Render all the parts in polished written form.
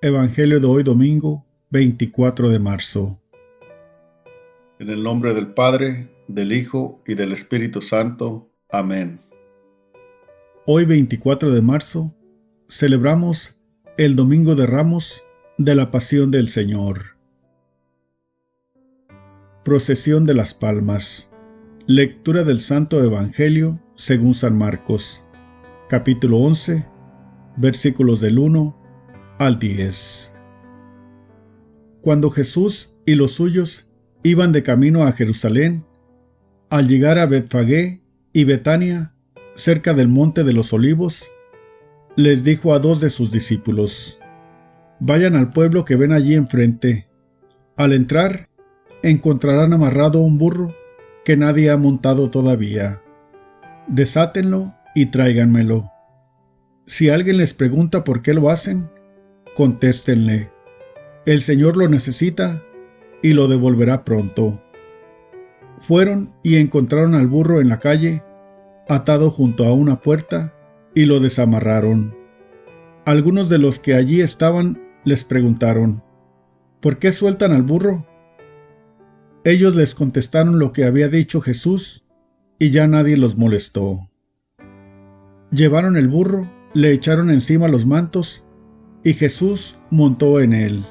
Evangelio de hoy domingo, 24 de marzo. En el nombre del Padre, del Hijo y del Espíritu Santo. Amén. Hoy 24 de marzo celebramos el Domingo de Ramos de la Pasión del Señor. Procesión de las Palmas. Lectura del Santo Evangelio según San Marcos, capítulo 11, versículos del 1 al 10. Cuando Jesús y los suyos iban de camino a Jerusalén, al llegar a Betfagé y Betania, cerca del monte de los Olivos, les dijo a dos de sus discípulos: vayan al pueblo que ven allí enfrente. Al entrar, encontrarán amarrado un burro que nadie ha montado todavía. Desátenlo y tráiganmelo. Si alguien les pregunta por qué lo hacen, contéstenle: el Señor lo necesita y lo devolverá pronto. Fueron y encontraron al burro en la calle, atado junto a una puerta, y lo desamarraron. Algunos de los que allí estaban les preguntaron: ¿por qué sueltan al burro? Ellos les contestaron lo que había dicho Jesús, y ya nadie los molestó. Llevaron el burro, le echaron encima los mantos, y Jesús montó en él.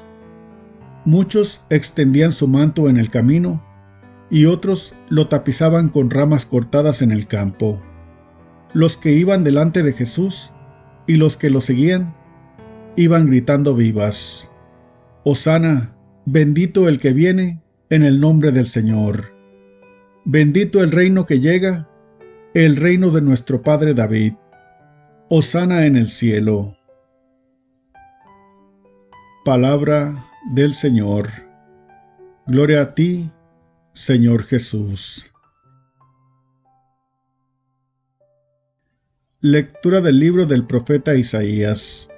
Muchos extendían su manto en el camino, y otros lo tapizaban con ramas cortadas en el campo. Los que iban delante de Jesús y los que lo seguían iban gritando vivas: Hosana, bendito el que viene en el nombre del Señor. Bendito el reino que llega, el reino de nuestro padre David. Hosana en el cielo. Palabra del Señor. Gloria a ti, Señor Jesús. Lectura del libro del profeta Isaías,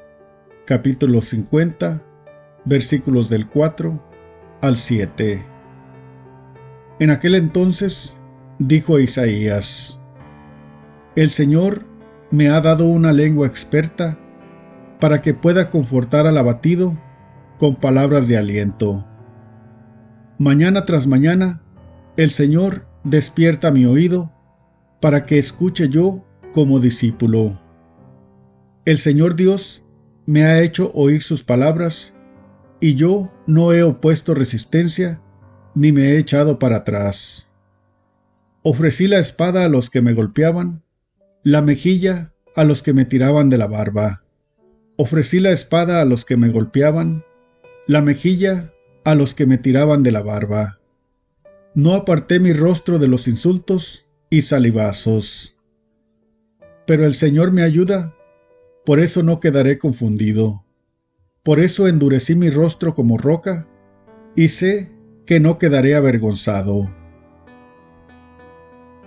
capítulo 50, versículos del 4 al 7. En aquel entonces dijo Isaías: el Señor me ha dado una lengua experta para que pueda confortar al abatido con palabras de aliento. Mañana tras mañana, el Señor despierta mi oído para que escuche yo como discípulo. El Señor Dios me ha hecho oír sus palabras, y yo no he opuesto resistencia, ni me he echado para atrás. Ofrecí la espada a los que me golpeaban, la mejilla a los que me tiraban de la barba. Ofrecí la espada a los que me golpeaban, la mejilla a los que me tiraban de la barba. No aparté mi rostro de los insultos y salivazos. Pero el Señor me ayuda, por eso no quedaré confundido. Por eso endurecí mi rostro como roca, y sé que no quedaré avergonzado.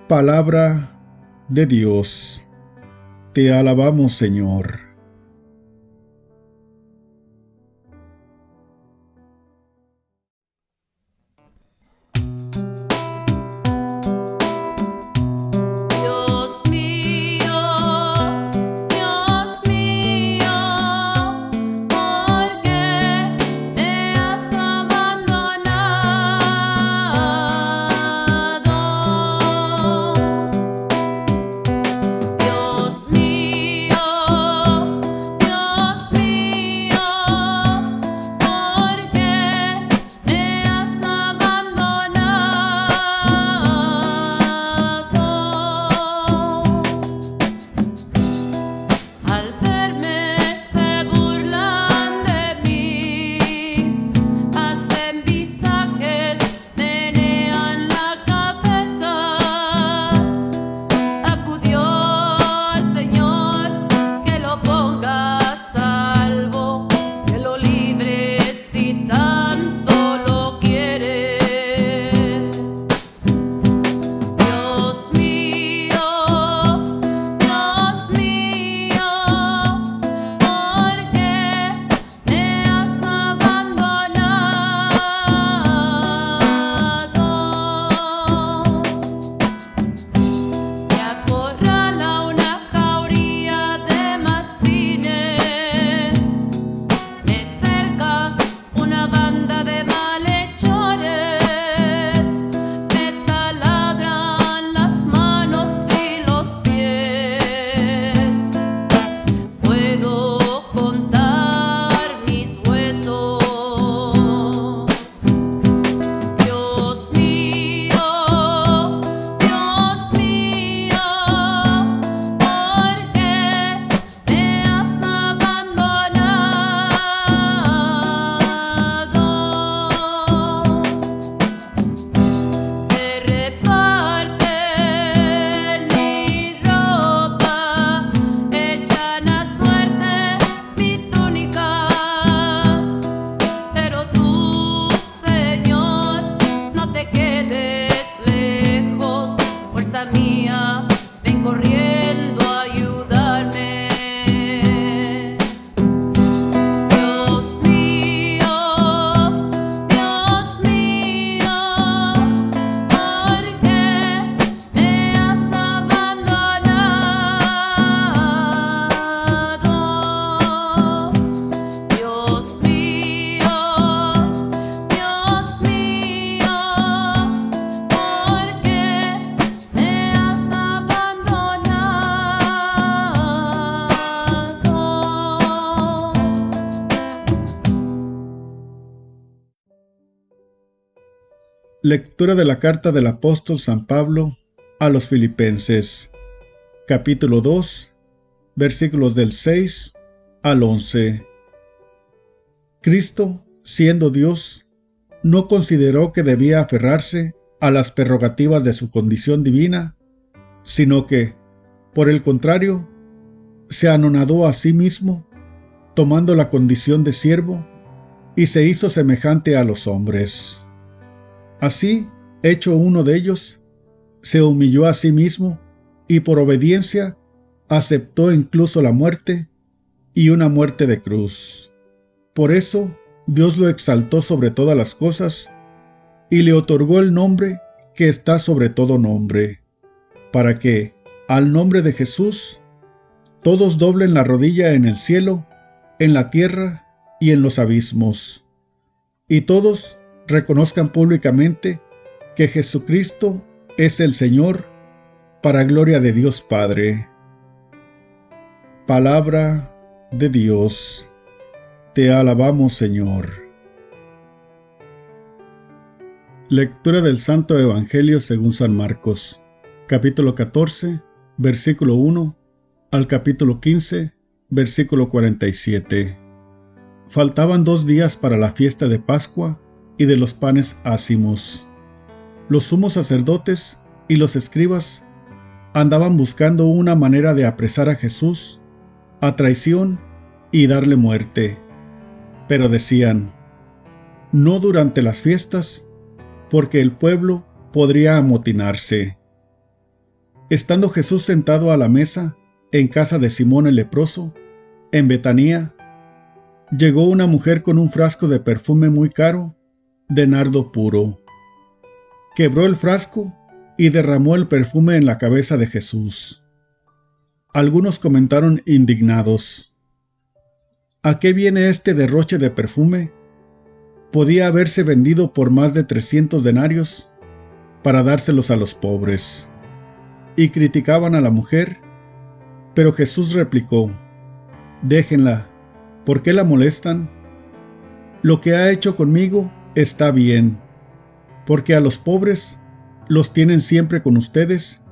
Palabra de Dios. Te alabamos, Señor. Lectura de la carta del apóstol San Pablo a los Filipenses, capítulo 2, versículos del 6 al 11. Cristo, siendo Dios, no consideró que debía aferrarse a las prerrogativas de su condición divina, sino que, por el contrario, se anonadó a sí mismo, tomando la condición de siervo, y se hizo semejante a los hombres. Así, hecho uno de ellos, se humilló a sí mismo, y por obediencia aceptó incluso la muerte, y una muerte de cruz. Por eso, Dios lo exaltó sobre todas las cosas, y le otorgó el nombre que está sobre todo nombre, para que, al nombre de Jesús, todos doblen la rodilla en el cielo, en la tierra y en los abismos, y todos reconozcan públicamente que Jesucristo es el Señor, para gloria de Dios Padre. Palabra de Dios. Te alabamos, Señor. Lectura del Santo Evangelio según San Marcos, capítulo 14, versículo 1 al capítulo 15, versículo 47. Faltaban 2 días para la fiesta de Pascua y de los panes ácimos. Los sumos sacerdotes y los escribas andaban buscando una manera de apresar a Jesús a traición y darle muerte. Pero decían: no durante las fiestas, porque el pueblo podría amotinarse. Estando Jesús sentado a la mesa en casa de Simón el leproso, en Betanía, llegó una mujer con un frasco de perfume muy caro, de nardo puro. Quebró el frasco y derramó el perfume en la cabeza de Jesús. Algunos comentaron indignados: ¿a qué viene este derroche de perfume? Podía haberse vendido por más de 300 denarios para dárselos a los pobres. Y criticaban a la mujer, pero Jesús replicó: déjenla, ¿por qué la molestan? Lo que ha hecho conmigo está bien, porque a los pobres los tienen siempre con ustedes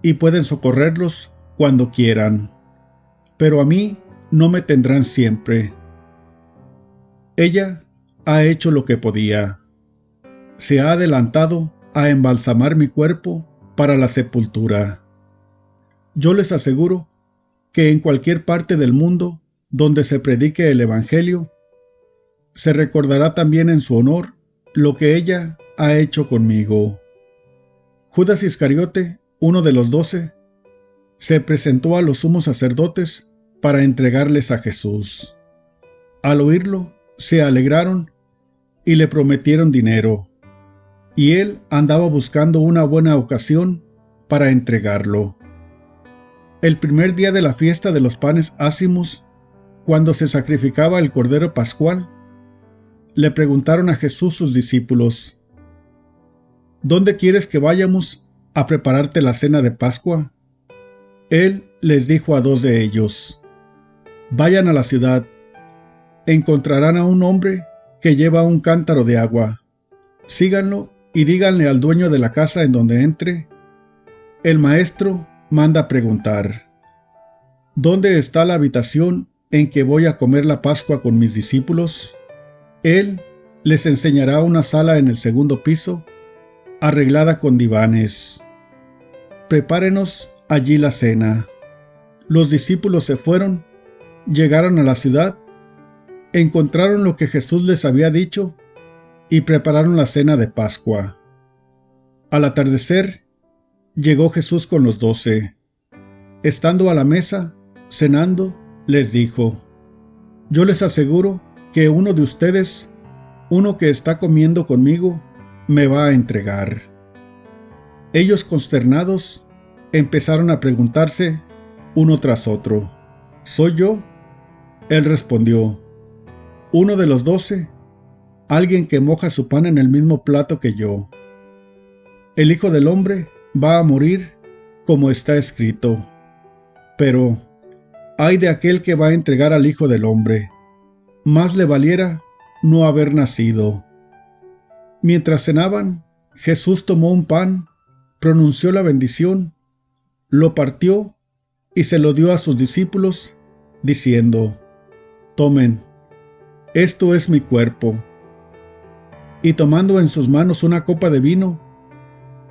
y pueden socorrerlos cuando quieran, pero a mí no me tendrán siempre. Ella ha hecho lo que podía. Se ha adelantado a embalsamar mi cuerpo para la sepultura. Yo les aseguro que en cualquier parte del mundo donde se predique el Evangelio, se recordará también en su honor lo que ella ha hecho conmigo. Judas Iscariote, uno de los 12, se presentó a los sumos sacerdotes para entregarles a Jesús. Al oírlo, se alegraron y le prometieron dinero, y él andaba buscando una buena ocasión para entregarlo. El primer día de la fiesta de los panes ácimos, cuando se sacrificaba el cordero pascual, le preguntaron a Jesús sus discípulos: ¿dónde quieres que vayamos a prepararte la cena de Pascua? Él les dijo a 2 de ellos: vayan a la ciudad, encontrarán a un hombre que lleva un cántaro de agua. Síganlo y díganle al dueño de la casa en donde entre: el maestro manda preguntar, ¿dónde está la habitación en que voy a comer la Pascua con mis discípulos? Él les enseñará una sala en el 2º piso, arreglada con divanes. Prepárenos allí la cena. Los discípulos se fueron, llegaron a la ciudad, encontraron lo que Jesús les había dicho y prepararon la cena de Pascua. Al atardecer, llegó Jesús con los 12. Estando a la mesa, cenando, les dijo: yo les aseguro que uno de ustedes, uno que está comiendo conmigo, me va a entregar. Ellos, consternados, empezaron a preguntarse uno tras otro: ¿soy yo? Él respondió: uno de los 12, alguien que moja su pan en el mismo plato que yo. El Hijo del Hombre va a morir como está escrito. Pero ay de aquel que va a entregar al Hijo del Hombre. Más le valiera no haber nacido. Mientras cenaban, Jesús tomó un pan, pronunció la bendición, lo partió y se lo dio a sus discípulos, diciendo: «Tomen, esto es mi cuerpo». Y tomando en sus manos una copa de vino,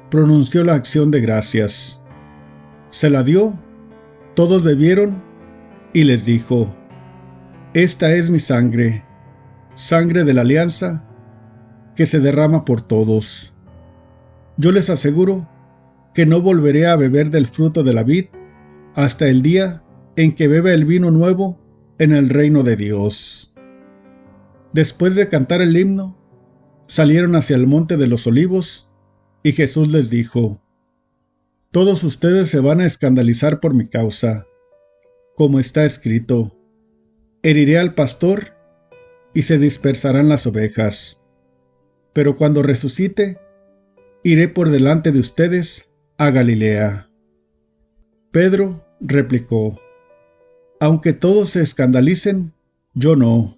pronunció la acción de gracias. Se la dio, todos bebieron, y les dijo: «Esta es mi sangre, sangre de la alianza, que se derrama por todos. Yo les aseguro que no volveré a beber del fruto de la vid hasta el día en que beba el vino nuevo en el reino de Dios». Después de cantar el himno, salieron hacia el monte de los olivos, y Jesús les dijo: «Todos ustedes se van a escandalizar por mi causa, como está escrito: heriré al pastor y se dispersarán las ovejas. Pero cuando resucite, iré por delante de ustedes a Galilea». Pedro replicó: «Aunque todos se escandalicen, yo no».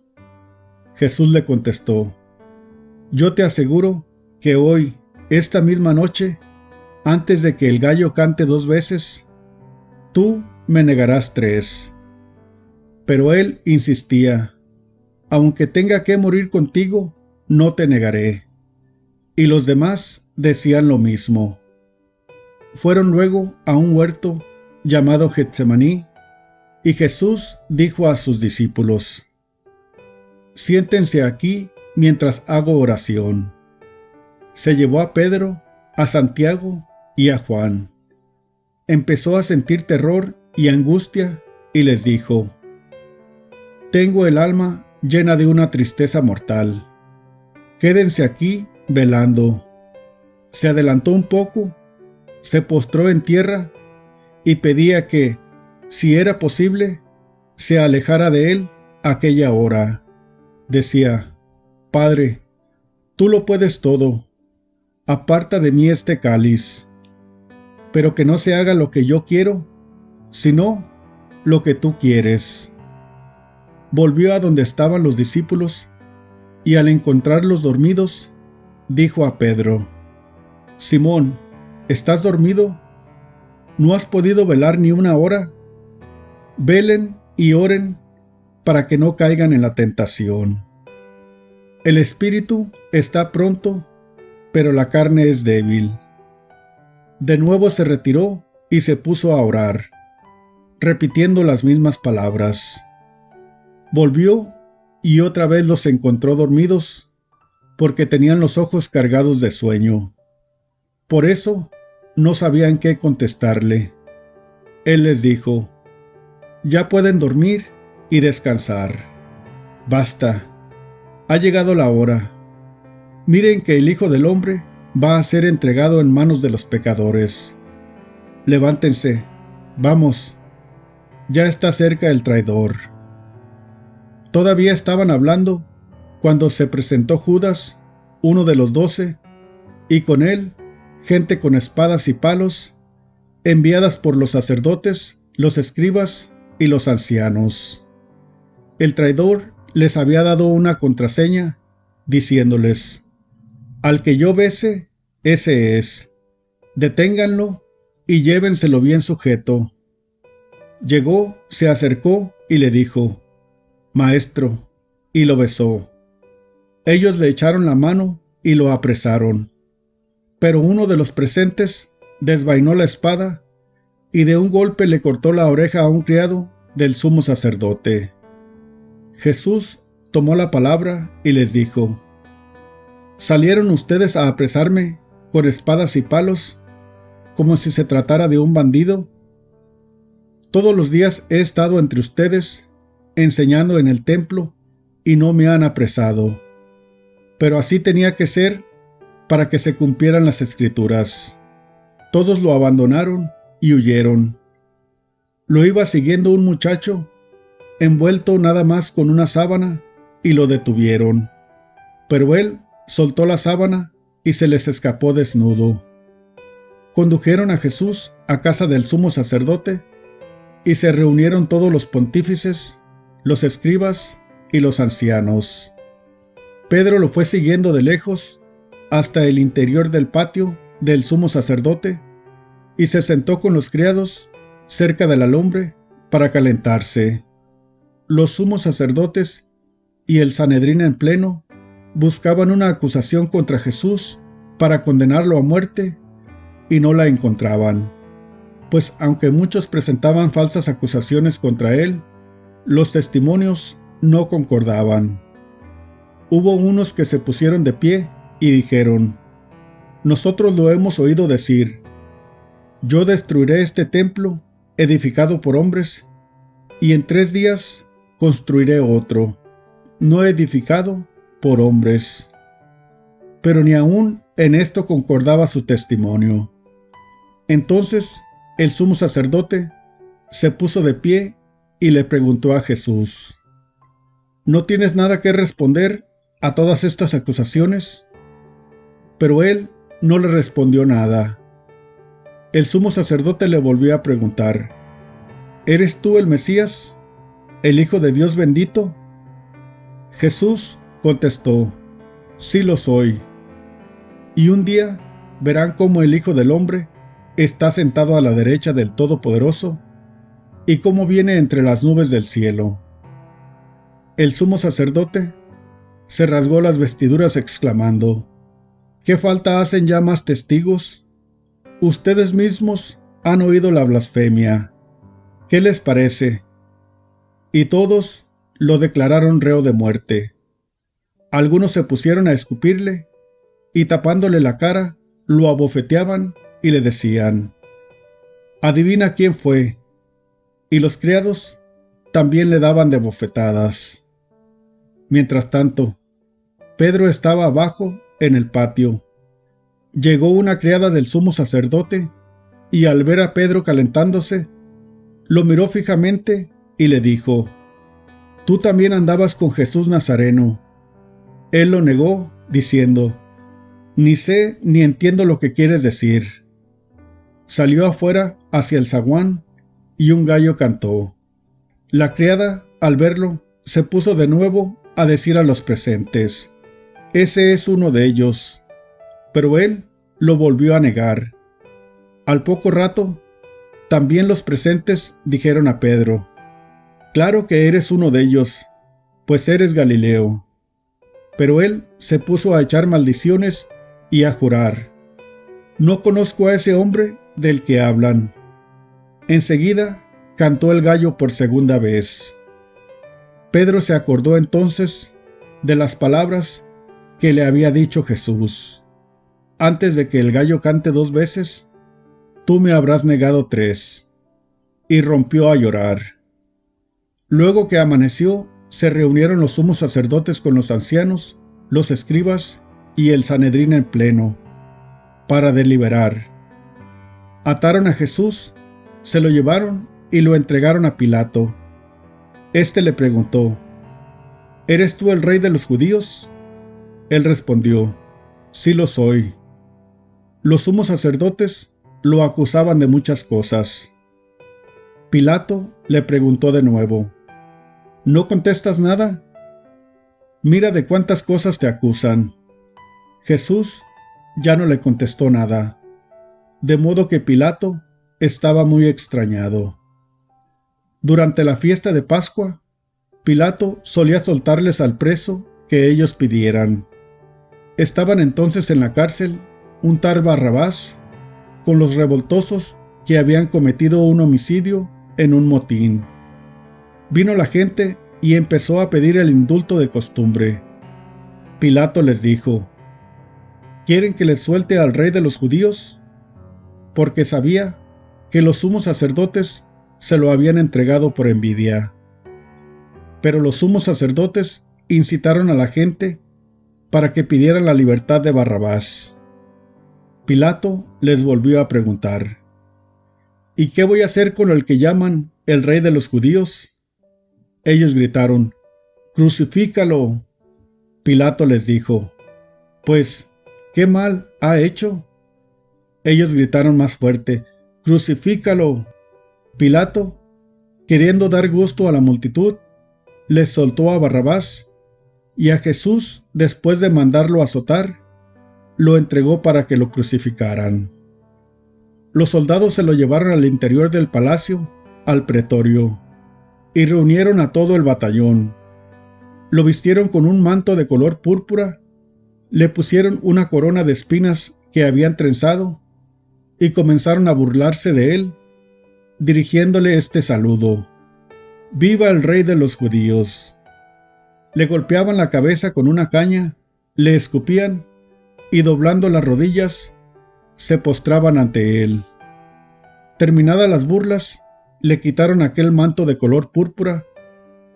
Jesús le contestó: «Yo te aseguro que hoy, esta misma noche, antes de que el gallo cante 2 veces, tú me negarás 3. Pero él insistía: «Aunque tenga que morir contigo, no te negaré». Y los demás decían lo mismo. Fueron luego a un huerto llamado Getsemaní, y Jesús dijo a sus discípulos: «Siéntense aquí mientras hago oración». Se llevó a Pedro, a Santiago y a Juan. Empezó a sentir terror y angustia y les dijo: «Tengo el alma llena de una tristeza mortal. Quédense aquí velando». Se adelantó un poco, se postró en tierra y pedía que, si era posible, se alejara de él aquella hora. Decía: «Padre, tú lo puedes todo, aparta de mí este cáliz, pero que no se haga lo que yo quiero, sino lo que tú quieres». Volvió a donde estaban los discípulos, y al encontrarlos dormidos, dijo a Pedro: «Simón, ¿estás dormido? ¿No has podido velar ni una hora? Velen y oren para que no caigan en la tentación. El espíritu está pronto, pero la carne es débil». De nuevo se retiró y se puso a orar, repitiendo las mismas palabras. Volvió y otra vez los encontró dormidos, porque tenían los ojos cargados de sueño. Por eso no sabían qué contestarle. Él les dijo: «Ya pueden dormir y descansar. Basta, ha llegado la hora. Miren que el Hijo del Hombre va a ser entregado en manos de los pecadores. Levántense, vamos, ya está cerca el traidor». Todavía estaban hablando cuando se presentó Judas, uno de los 12, y con él gente con espadas y palos, enviadas por los sacerdotes, los escribas y los ancianos. El traidor les había dado una contraseña, diciéndoles: «Al que yo bese, ese es. Deténganlo y llévenselo bien sujeto». Llegó, se acercó y le dijo: «Maestro», y lo besó. Ellos le echaron la mano y lo apresaron. Pero uno de los presentes desvainó la espada y de un golpe le cortó la oreja a un criado del sumo sacerdote. Jesús tomó la palabra y les dijo: «¿Salieron ustedes a apresarme con espadas y palos, como si se tratara de un bandido? Todos los días he estado entre ustedes, enseñando en el templo, y no me han apresado. Pero así tenía que ser para que se cumplieran las Escrituras». Todos lo abandonaron y huyeron. Lo iba siguiendo un muchacho, envuelto nada más con una sábana, y lo detuvieron. Pero él soltó la sábana y se les escapó desnudo. Condujeron a Jesús a casa del sumo sacerdote, y se reunieron todos los pontífices, los escribas y los ancianos. Pedro lo fue siguiendo de lejos, hasta el interior del patio del sumo sacerdote y se sentó con los criados cerca de la lumbre para calentarse. Los sumos sacerdotes y el Sanedrín en pleno buscaban una acusación contra Jesús para condenarlo a muerte y no la encontraban, pues aunque muchos presentaban falsas acusaciones contra él, los testimonios no concordaban. Hubo unos que se pusieron de pie y dijeron: nosotros lo hemos oído decir, yo destruiré este templo edificado por hombres, y en 3 días construiré otro, no edificado por hombres. Pero ni aun en esto concordaba su testimonio. Entonces el sumo sacerdote se puso de pie y le preguntó a Jesús: ¿no tienes nada que responder a todas estas acusaciones? Pero él no le respondió nada. El sumo sacerdote le volvió a preguntar: ¿eres tú el Mesías, el Hijo de Dios bendito? Jesús contestó: sí lo soy. Y un día verán cómo el Hijo del Hombre está sentado a la derecha del Todopoderoso y cómo viene entre las nubes del cielo. El sumo sacerdote se rasgó las vestiduras exclamando: ¿qué falta hacen ya más testigos? Ustedes mismos han oído la blasfemia. ¿Qué les parece? Y todos lo declararon reo de muerte. Algunos se pusieron a escupirle y tapándole la cara, lo abofeteaban y le decían: adivina quién fue. Y los criados también le daban de bofetadas. Mientras tanto, Pedro estaba abajo en el patio. Llegó una criada del sumo sacerdote y al ver a Pedro calentándose, lo miró fijamente y le dijo: tú también andabas con Jesús Nazareno. Él lo negó, diciendo: ni sé ni entiendo lo que quieres decir. Salió afuera hacia el zaguán y un gallo cantó. La criada, al verlo, se puso de nuevo a decir a los presentes: ese es uno de ellos. Pero él lo volvió a negar. Al poco rato, también los presentes dijeron a Pedro: claro que eres uno de ellos, pues eres Galileo. Pero él se puso a echar maldiciones y a jurar: no conozco a ese hombre del que hablan. Enseguida cantó el gallo por segunda vez. Pedro se acordó entonces de las palabras que le había dicho Jesús: antes de que el gallo cante 2 veces, tú me habrás negado 3. Y rompió a llorar. Luego que amaneció, se reunieron los sumos sacerdotes con los ancianos, los escribas y el Sanedrín en pleno, para deliberar. Ataron a Jesús, se lo llevaron y lo entregaron a Pilato. Este le preguntó: ¿eres tú el rey de los judíos? Él respondió: sí lo soy. Los sumos sacerdotes lo acusaban de muchas cosas. Pilato le preguntó de nuevo: ¿no contestas nada? Mira de cuántas cosas te acusan. Jesús ya no le contestó nada, de modo que Pilato estaba muy extrañado. Durante la fiesta de Pascua, Pilato solía soltarles al preso que ellos pidieran. Estaban entonces en la cárcel un tal Barrabás con los revoltosos que habían cometido un homicidio en un motín. Vino la gente y empezó a pedir el indulto de costumbre. Pilato les dijo: ¿quieren que les suelte al rey de los judíos? Porque sabía que los sumos sacerdotes se lo habían entregado por envidia. Pero los sumos sacerdotes incitaron a la gente para que pidieran la libertad de Barrabás. Pilato les volvió a preguntar: ¿y qué voy a hacer con el que llaman el rey de los judíos? Ellos gritaron: ¡crucifícalo! Pilato les dijo: pues, ¿qué mal ha hecho? Ellos gritaron más fuerte: ¡crucifícalo! Pilato, queriendo dar gusto a la multitud, les soltó a Barrabás, y a Jesús, después de mandarlo azotar, lo entregó para que lo crucificaran. Los soldados se lo llevaron al interior del palacio, al pretorio, y reunieron a todo el batallón. Lo vistieron con un manto de color púrpura, le pusieron una corona de espinas que habían trenzado, y comenzaron a burlarse de él, dirigiéndole este saludo: «¡Viva el rey de los judíos!». Le golpeaban la cabeza con una caña, le escupían, y doblando las rodillas, se postraban ante él. Terminadas las burlas, le quitaron aquel manto de color púrpura,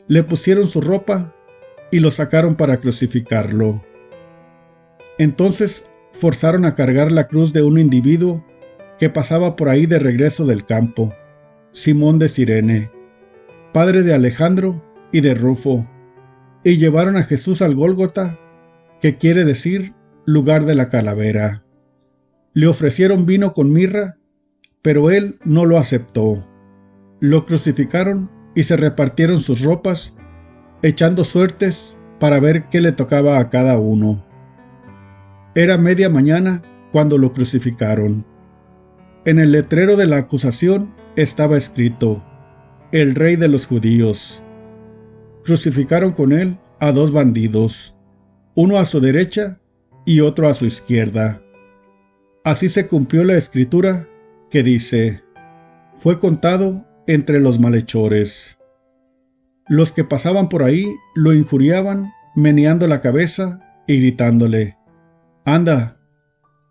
le pusieron su ropa y lo sacaron para crucificarlo. Entonces forzaron a cargar la cruz de un individuo que pasaba por ahí de regreso del campo, Simón de Cirene, padre de Alejandro y de Rufo, y llevaron a Jesús al Gólgota, que quiere decir lugar de la calavera. Le ofrecieron vino con mirra, pero él no lo aceptó. Lo crucificaron y se repartieron sus ropas, echando suertes para ver qué le tocaba a cada uno. Era media mañana cuando lo crucificaron. En el letrero de la acusación estaba escrito: «El Rey de los Judíos». Crucificaron con él a dos bandidos, uno a su derecha y otro a su izquierda. Así se cumplió la escritura que dice: «Fue contado entre los malhechores». Los que pasaban por ahí lo injuriaban, meneando la cabeza y gritándole: «Anda,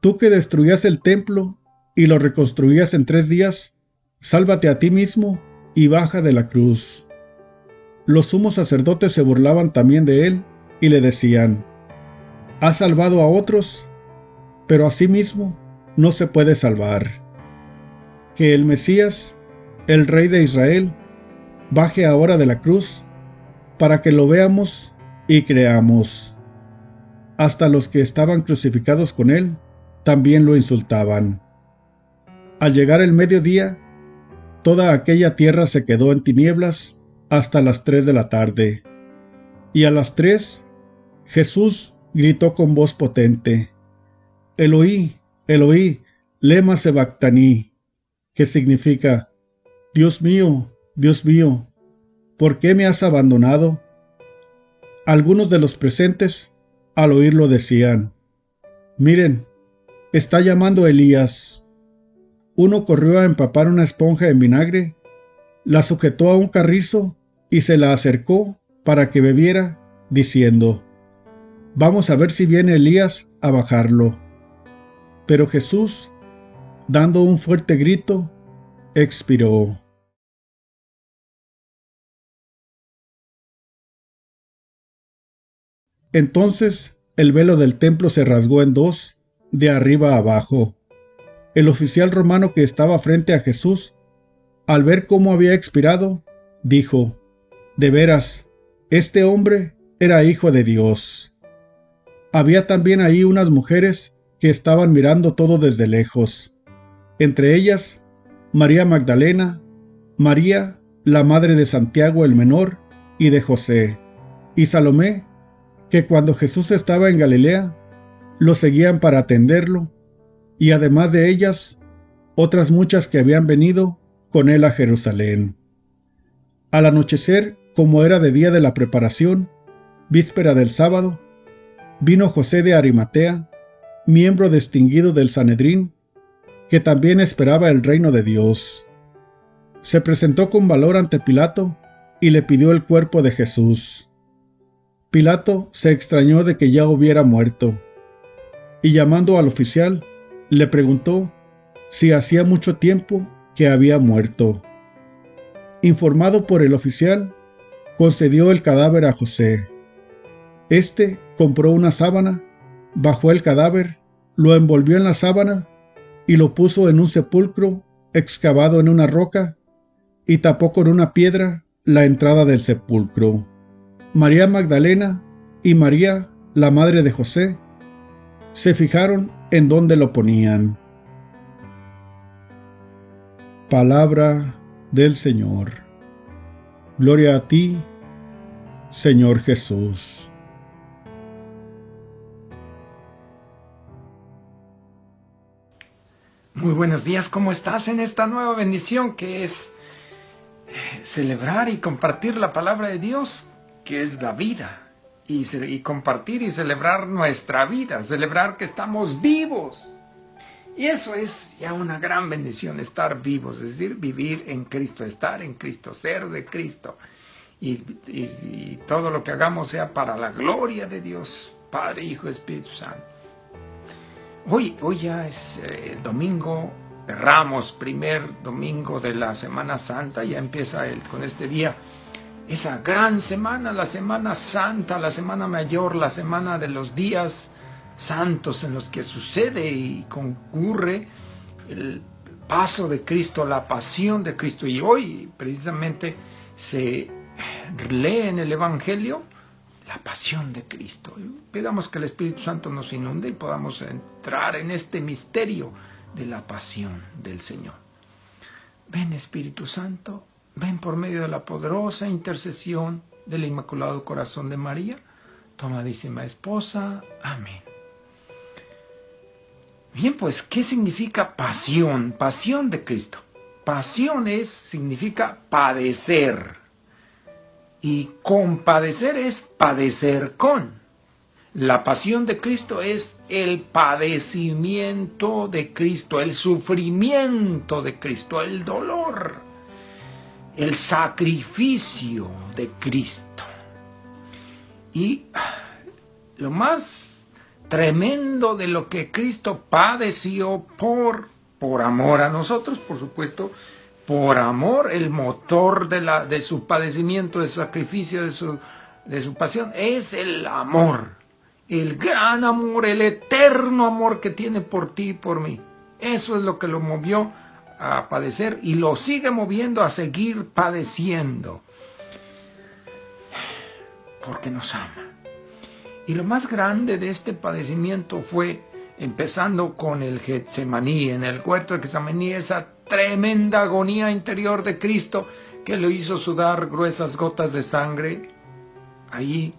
tú que destruías el templo y lo reconstruías en 3 días, sálvate a ti mismo y baja de la cruz». Los sumos sacerdotes se burlaban también de él y le decían: «Ha salvado a otros, pero a sí mismo no se puede salvar. Que el Mesías, el Rey de Israel, baje ahora de la cruz, para que lo veamos y creamos». Hasta los que estaban crucificados con él también lo insultaban. Al llegar el mediodía, toda aquella tierra se quedó en tinieblas hasta las 3 de la tarde. Y a las 3, Jesús gritó con voz potente: «Eloí, Eloí, lema sabactani», que significa: Dios mío, ¿por qué me has abandonado?». Algunos de los presentes, al oírlo, decían: «Miren, está llamando a Elías». Uno corrió a empapar una esponja en vinagre, la sujetó a un carrizo y se la acercó para que bebiera, diciendo: «Vamos a ver si viene Elías a bajarlo». Pero Jesús, dando un fuerte grito, expiró. Entonces el velo del templo se rasgó en dos, de arriba a abajo. El oficial romano que estaba frente a Jesús, al ver cómo había expirado, dijo: «De veras, este hombre era hijo de Dios». Había también ahí unas mujeres que estaban mirando todo desde lejos. Entre ellas, María Magdalena, María, la madre de Santiago el menor y de José, y Salomé, que cuando Jesús estaba en Galilea, lo seguían para atenderlo, y además de ellas, otras muchas que habían venido con él a Jerusalén. Al anochecer, como era de día de la preparación, víspera del sábado, vino José de Arimatea, miembro distinguido del Sanedrín, que también esperaba el reino de Dios. Se presentó con valor ante Pilato y le pidió el cuerpo de Jesús. Pilato se extrañó de que ya hubiera muerto, y llamando al oficial, le preguntó si hacía mucho tiempo que había muerto. Informado por el oficial, concedió el cadáver a José. Este compró una sábana, bajó el cadáver, lo envolvió en la sábana y lo puso en un sepulcro excavado en una roca y tapó con una piedra la entrada del sepulcro. María Magdalena y María, la madre de José, se fijaron en dónde lo ponían. Palabra del Señor. Gloria a ti, Señor Jesús. Muy buenos días, ¿cómo estás en esta nueva bendición que es celebrar y compartir la palabra de Dios, que es la vida, y compartir y celebrar nuestra vida, celebrar que estamos vivos? Y eso es ya una gran bendición, estar vivos, es decir, vivir en Cristo, estar en Cristo, ser de Cristo, y todo lo que hagamos sea para la gloria de Dios, Padre, Hijo, Espíritu Santo. Hoy ya es domingo de Ramos, primer domingo de la Semana Santa. Ya empieza con este día esa gran semana, la Semana Santa, la Semana Mayor, la semana de los días santos en los que sucede y concurre el paso de Cristo, la pasión de Cristo. Y hoy precisamente se lee en el Evangelio la pasión de Cristo. Pedamos que el Espíritu Santo nos inunde y podamos entrar en este misterio de la pasión del Señor. Ven, Espíritu Santo, ven por medio de la poderosa intercesión del Inmaculado Corazón de María, tu amadísima esposa. Amén. Bien, pues, ¿qué significa pasión? Pasión de Cristo. Pasión significa padecer. Y compadecer es padecer con. La pasión de Cristo es el padecimiento de Cristo, el sufrimiento de Cristo, el dolor, el sacrificio de Cristo. Y lo más tremendo de lo que Cristo padeció por amor a nosotros, por supuesto, por amor, el motor de su padecimiento, de su sacrificio, de su pasión, es el amor, el gran amor, el eterno amor que tiene por ti y por mí. Eso es lo que lo movió a padecer y lo sigue moviendo a seguir padeciendo, porque nos ama. Y lo más grande de este padecimiento fue, empezando con el Getsemaní, en el huerto de Getsemaní, esa tremenda agonía interior de Cristo que lo hizo sudar gruesas gotas de sangre ahí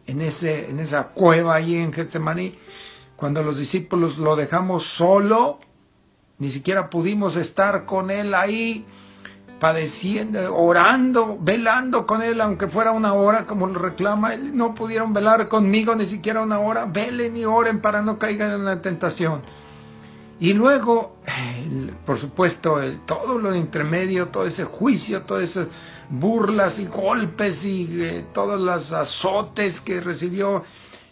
en esa cueva ahí en Getsemaní. Cuando los discípulos lo dejamos solo, ni siquiera pudimos estar con él ahí padeciendo, orando, velando con él, aunque fuera una hora como lo reclama él. No pudieron velar conmigo ni siquiera una hora. Velen y oren para no caigan en la tentación. Y luego, por supuesto, todo lo de intermedio, todo ese juicio, todas esas burlas y golpes y todos los azotes que recibió,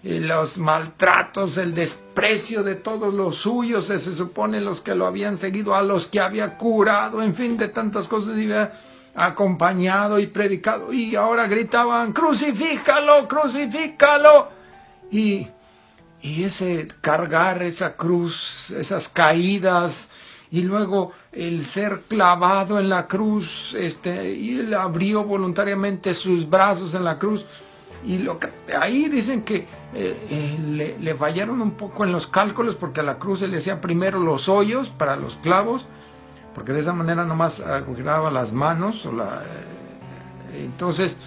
los maltratos, el desprecio de todos los suyos, se supone los que lo habían seguido, a los que había curado, en fin, de tantas cosas, y había acompañado y predicado, y ahora gritaban, crucifícalo, crucifícalo, y ese cargar esa cruz, esas caídas, y luego el ser clavado en la cruz, y él abrió voluntariamente sus brazos en la cruz, y ahí dicen que le fallaron un poco en los cálculos, porque a la cruz se le hacían primero los hoyos para los clavos, porque de esa manera nomás agujeraba las manos, entonces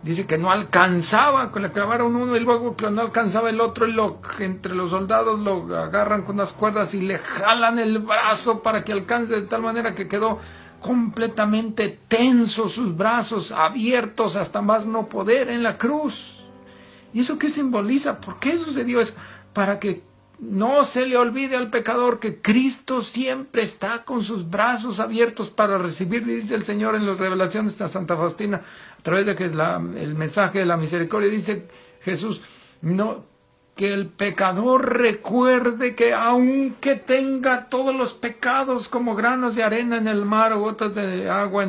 dice que no alcanzaba, que le clavaron uno y luego que no alcanzaba el otro, y entre los soldados lo agarran con unas cuerdas y le jalan el brazo para que alcance, de tal manera que quedó completamente tenso, sus brazos abiertos hasta más no poder en la cruz. ¿Y eso qué simboliza? ¿Por qué sucedió eso? Para que no se le olvide al pecador que Cristo siempre está con sus brazos abiertos para recibir, dice el Señor en las revelaciones de Santa Faustina, a través de que el mensaje de la misericordia, dice Jesús, que el pecador recuerde que aunque tenga todos los pecados como granos de arena en el mar o gotas de agua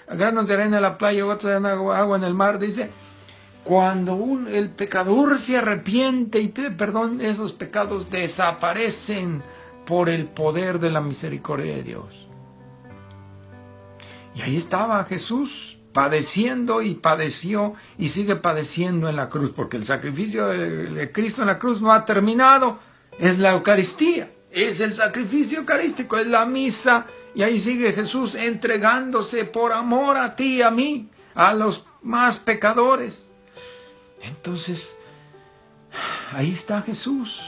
granos de arena en la playa o gotas de agua en el mar, dice, cuando el pecador se arrepiente y pide perdón, esos pecados desaparecen por el poder de la misericordia de Dios. Y ahí estaba Jesús padeciendo y padeció y sigue padeciendo en la cruz, porque el sacrificio de Cristo en la cruz no ha terminado. Es la Eucaristía, es el sacrificio eucarístico, es la misa, y ahí sigue Jesús entregándose por amor a ti y a mí, a los más pecadores. Entonces, ahí está Jesús,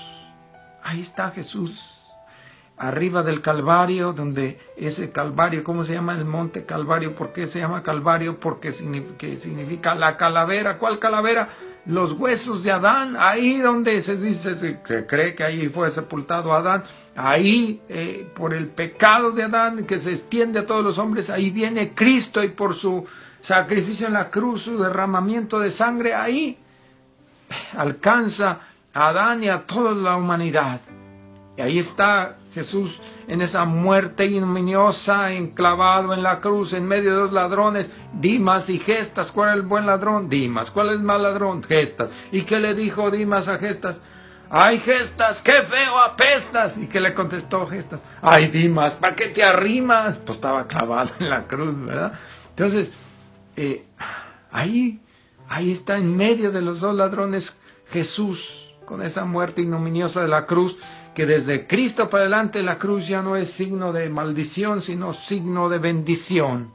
arriba del Calvario, donde ese Calvario, ¿cómo se llama el monte Calvario? ¿Por qué se llama Calvario? Porque significa la calavera. ¿Cuál calavera? Los huesos de Adán, ahí donde se dice, que cree que ahí fue sepultado Adán, ahí por el pecado de Adán que se extiende a todos los hombres, ahí viene Cristo y por su sacrificio en la cruz, su derramamiento de sangre, ahí alcanza a Adán y a toda la humanidad. Y ahí está Jesús en esa muerte ignominiosa, enclavado en la cruz, en medio de dos ladrones, Dimas y Gestas. ¿Cuál es el buen ladrón? Dimas. ¿Cuál es el mal ladrón? Gestas. ¿Y qué le dijo Dimas a Gestas? ¡Ay, Gestas, qué feo apestas! ¿Y qué le contestó Gestas? ¡Ay, Dimas, ¿para qué te arrimas? Pues estaba clavado en la cruz, ¿verdad? Entonces, ahí está en medio de los dos ladrones Jesús, con esa muerte ignominiosa de la cruz, que desde Cristo para adelante la cruz ya no es signo de maldición, sino signo de bendición.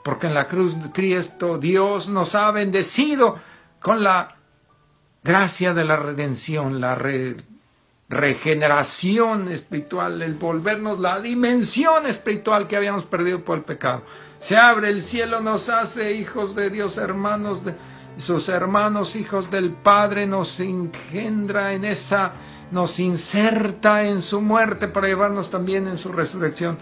Porque en la cruz de Cristo Dios nos ha bendecido con la gracia de la redención, la regeneración espiritual, el volvernos la dimensión espiritual que habíamos perdido por el pecado. Se abre el cielo, nos hace hijos de Dios, hermanos de sus hermanos, hijos del Padre, nos engendra en esa, nos inserta en su muerte para llevarnos también en su resurrección.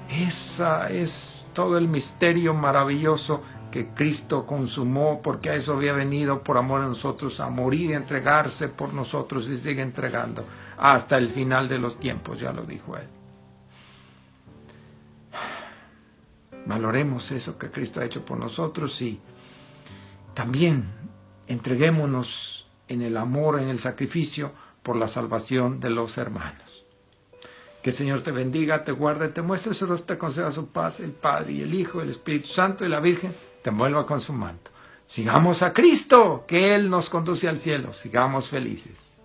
Esa es todo el misterio maravilloso que Cristo consumó, porque a eso había venido por amor a nosotros, a morir y entregarse por nosotros, y sigue entregando hasta el final de los tiempos, ya lo dijo él. Valoremos eso que Cristo ha hecho por nosotros y también entreguémonos en el amor, en el sacrificio por la salvación de los hermanos. Que el Señor te bendiga, te guarde, te muestre su rostro, te conceda su paz, el Padre y el Hijo, el Espíritu Santo y la Virgen te envuelva con su manto. Sigamos a Cristo, que Él nos conduce al cielo. Sigamos felices.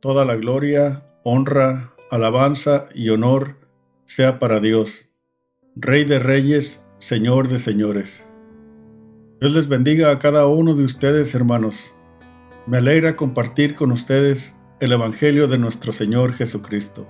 Toda la gloria, honra, alabanza y honor sea para Dios, Rey de reyes, Señor de señores. Dios les bendiga a cada uno de ustedes, hermanos. Me alegra compartir con ustedes el Evangelio de nuestro Señor Jesucristo.